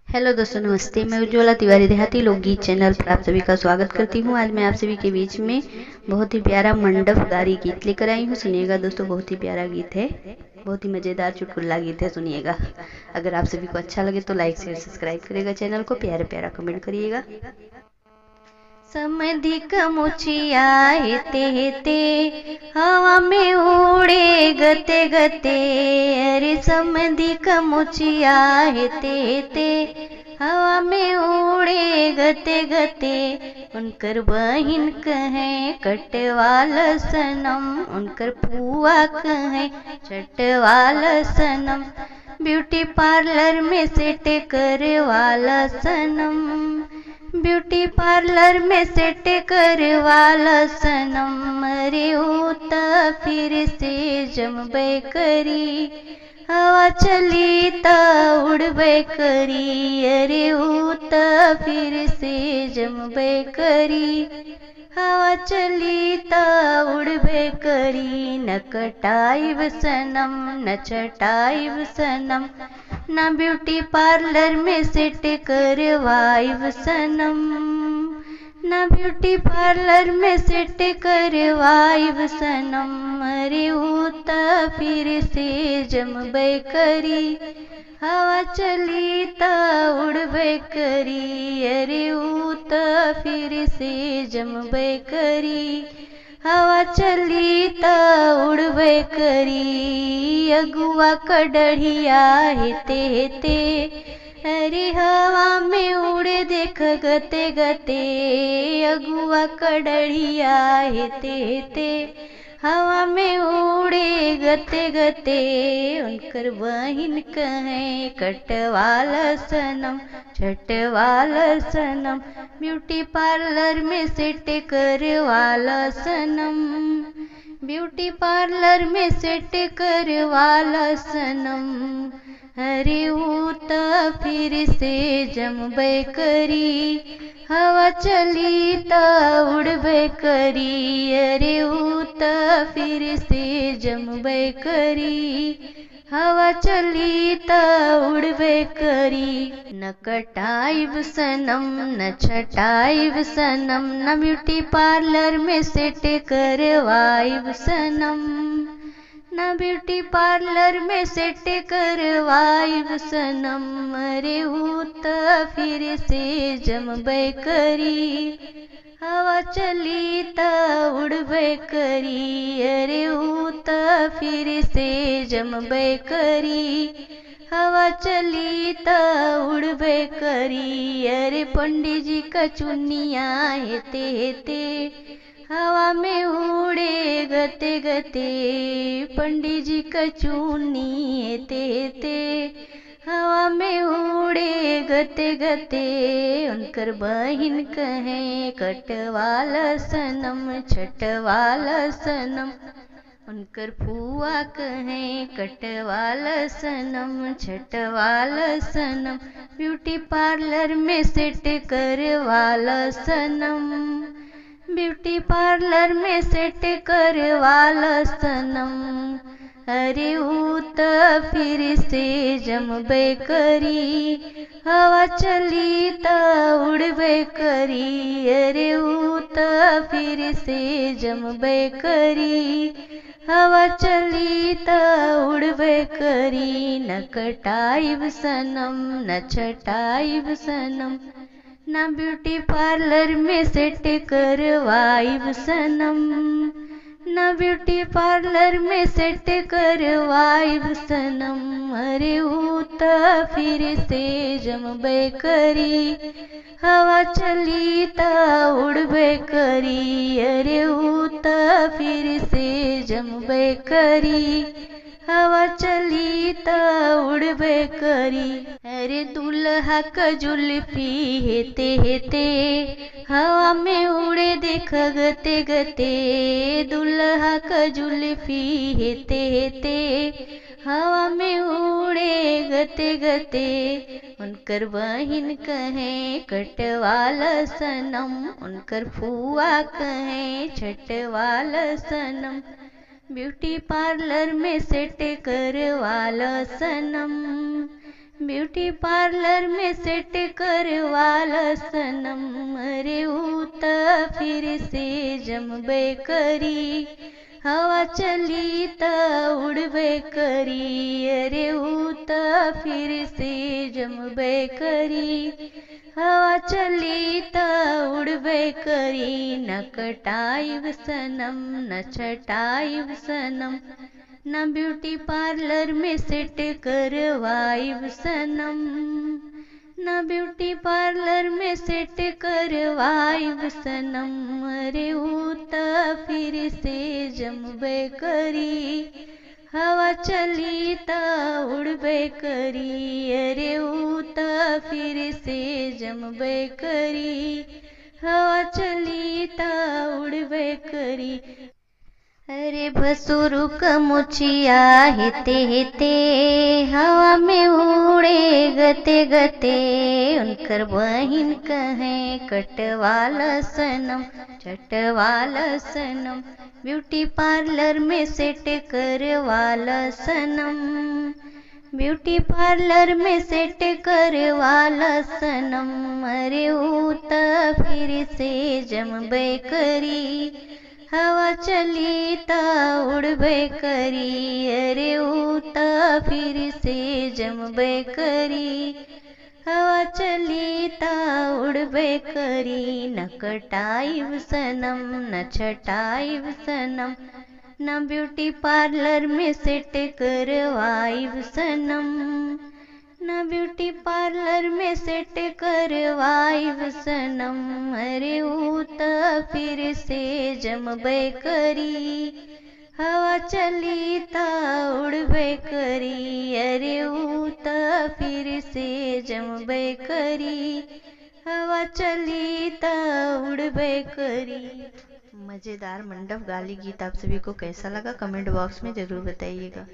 Hello दोस्तों, नमस्ते। मैं उज्ज्वला तिवारी देहाती लोकगीत चैनल पर आप सभी का स्वागत करती हूँ। आज मैं आप सभी के बीच में बहुत ही प्यारा मंडप गारी गीत लेकर आई हूँ। सुनिएगा दोस्तों, बहुत ही प्यारा गीत है, बहुत ही मज़ेदार चुटकुला गीत है। सुनिएगा। अगर आप सभी को अच्छा लगे तो लाइक शेयर सब्सक्राइब करिएगा, चैनल को प्यारा प्यारा कमेंट करिएगा। समधि कमुचिया हेते हेते हवा में उड़े गते गते। अरे समधि कमुचिया हेते हेते हवा में उड़े गते गते। उनकर बहिन कहे कटवाल सनम, उनकर फुआ कहे छटवाल सनम। ब्यूटी पार्लर में सेट करवाला सनम, ब्यूटी पार्लर में सेट करवाला सनम। अरे ओ त फिर से जमबे करी, हवा चली त उड़बे करी। अरे ओ त फिर से जमबे करी, हवा चली त उड़बे करी। न कटाइब सनम न छटाइब सनम, ना ब्यूटी पार्लर में सेट करवाइब सनम, ना ब्यूटी पार्लर में सेट करवाइब सनम। अरे ओ त फिर से जमबे करी, हवा चली त उड़बे करी। अरे ओ त फिर से जमबे करी, हवा चली त उड़बे करी। अगुआ कड़ढ़िया हेते हेते अरे हवा में उड़े देख गते गते। अगुआ कड़ढ़िया हेते हेते हवा में उड़े गते गते। उनकर बहिन कहे कटवाल सनम छटवाल सनम, ब्यूटी पार्लर में सेट करवाला सनम, ब्यूटी पार्लर में सेट करवाला सनम। अरे ओ त फिर से जमबे करी, हवा चली त उड़बे करी। अरे ओ त फिर से जमबे करी, हवा चली त उड़बे करी। न कटाइब सनम न छटाइब सनम, न ब्यूटी पार्लर में सेट करवाइब सनम, न ब्यूटी पार्लर में सेट करवाइब सनम। अरे ओ त फिर से जमबे करी, हवा चली त उड़बे करी। अरे ओ त फिर से जमबे करी, हवा चली त उड़बे करी। अरे पंडित जी का चुनिया हेते हेते हवा में उड़े गते गते। पंडित जी का चुन्नी हेते हेते हवा में उड़े गते गते। उनकर बहिन कहे कटवाल सनम छटवाल सनम, उनकर फुआ कहे कटवाल सनम छटवाल सनम। ब्यूटी पार्लर में सेट करवाला सनम, ब्यूटी पार्लर में सेट करवाला सनम। अरे ओ त फिर से जमबे करी, हवा चली त उड़बे करी। अरे ओ त फिर से जमबे करी, हवा चली त उड़बे करी। न कटाइब सनम न छटाइब सनम, ना ब्यूटी पार्लर में सेट करवाइब सनम, ना ब्यूटी पार्लर में सेट करवाइब सनम। अरे ओ त फिर से जमबे करी, हवा चली त उड़बे करी। अरे ओ त फिर से जमबे करी, हवा चली त उड़बे करी। अरे दुल्हा का जुल्फी हेते हेते हवा में उड़े देख गते गते। दुल्हा का जुल्फी हेते हेते हवा में उड़े गते गते। उनकर बहिन कहे कटवाल सनम, उनकर फुआ कहे छटवाल सनम, ब्यूटी पार्लर में सेट करवाला सनम, ब्यूटी पार्लर में सेट करवाला सनम, अरे ऊ त फिर से जमबे करी, हवा चली त उड़बे करी, अरे ऊ त फिर से जमबे करी, हवा चली त उड़बे करी, न कटाइब सनम न छटाइब सनम, न ब्यूटी पार्लर में सेट करवाइब सनम, न ब्यूटी पार्लर में सेट करवाइब सनम, अरे ऊ त फिर से जमबे करी, हवा चली त उड़बे करी, अरे ऊ त फिर से जमबे करी, हवा चली त उड़बे करी। अरे भसुरु कमुचिया हेते हेते हवा में उड़े गते गते, उनकर बहिन कहे कटवाला सनम चटवाला सनम, ब्यूटी पार्लर में सेट करवाला सनम, ब्यूटी पार्लर में सेट करवाला सनम, अरे ऊ त फिर से जमबे करी, हवा चली त उड़बे करी, अरे ऊ त फिर से जमबे करी, हवा चली त उड़बे करी, न कटाइब सनम न छटाइब सनम, न ब्यूटी पार्लर में सेट करवाइब सनम, न ब्यूटी पार्लर में सेट करवाइब सनम, अरे ऊ त फिर से जमबे करी, हवा चली त उड़बे करी, अरे ऊ त फिर से जमबे करी, हवा चली त उड़बे करी। मज़ेदार मंडप गाली गीत आप सभी को कैसा लगा कमेंट बॉक्स में ज़रूर बताइएगा।